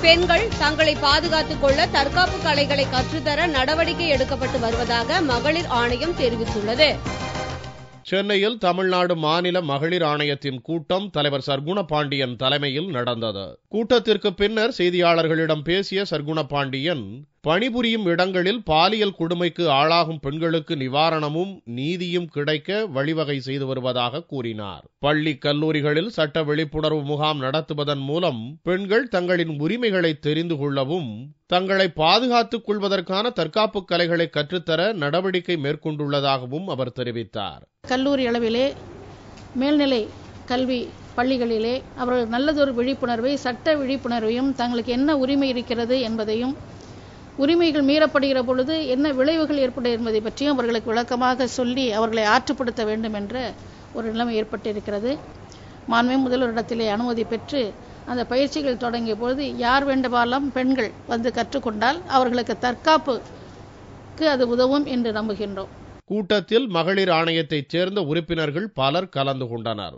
பெண்கள் தங்களை பாதுகாத்துக் கொள்ள தற்காப்பு கலைகளை கற்றுத்தர நடவடிக்கை எடுக்கப்பட்டு வருவதாக மகளிர் ஆணையம் தெரிவித்துள்ளது. சென்னையில் தமிழ்நாடு மாநில மகளிர் ஆணையத்தின் கூட்டம் தலைவர் சர்க்குண பாண்டியன் தலைமையில் நடந்தது. கூட்டத்திற்கு பின்னர் செய்தியாளர்களிடம் பேசிய சர்க்குண பாண்டியன், பணிபுரியும் இடங்களில் பாலியல் கொடுமைக்கு ஆளாகும் பெண்களுக்கு நிவாரணமும் நீதியும் கிடைக்க வழிவகை செய்து வருவதாக கூறினார். பள்ளி கல்லூரிகளில் சட்ட விழிப்புணர்வு முகாம் நடத்துவதன் மூலம் பெண்கள் தங்களின் உரிமைகளை தெரிந்து கொள்ளவும் தங்களை பாதுகாத்துக் கொள்வதற்கான தற்காப்பு கலைகளை கற்றுத்தர நடவடிக்கை மேற்கொண்டுள்ளதாகவும் அவர் தெரிவித்தார். கல்லூரி அளவிலே மேல்நிலை கல்வி பள்ளிகளிலே அவர்கள் நல்லதொரு விழிப்புணர்வை, சட்ட விழிப்புணர்வையும், தங்களுக்கு என்ன உரிமை இருக்கிறது என்பதையும், உரிமைகள் மீறப்படுகிற பொழுது என்ன விளைவுகள் ஏற்படும் என்பதை பற்றியும் அவர்களுக்கு விளக்கமாக சொல்லி அவர்களை ஆற்றுப்படுத்த வேண்டும் என்ற ஒரு நிலைமை ஏற்பட்டிருக்கிறது. மாண்புமிகு முதல்வரிடத்திலே அனுமதி பெற்று அந்த பயிற்சிகள் தொடங்கிய பொழுது யார் வேண்டுமானாலும் பெண்கள் வந்து கற்றுக்கொண்டால் அவர்களுக்கு தற்காப்புக்கு அது உதவும் என்று நம்புகின்றோம். கூட்டத்தில் மகளிர் ஆணையத்தைச் சேர்ந்த உறுப்பினர்கள் பலர் கலந்து கொண்டனர்.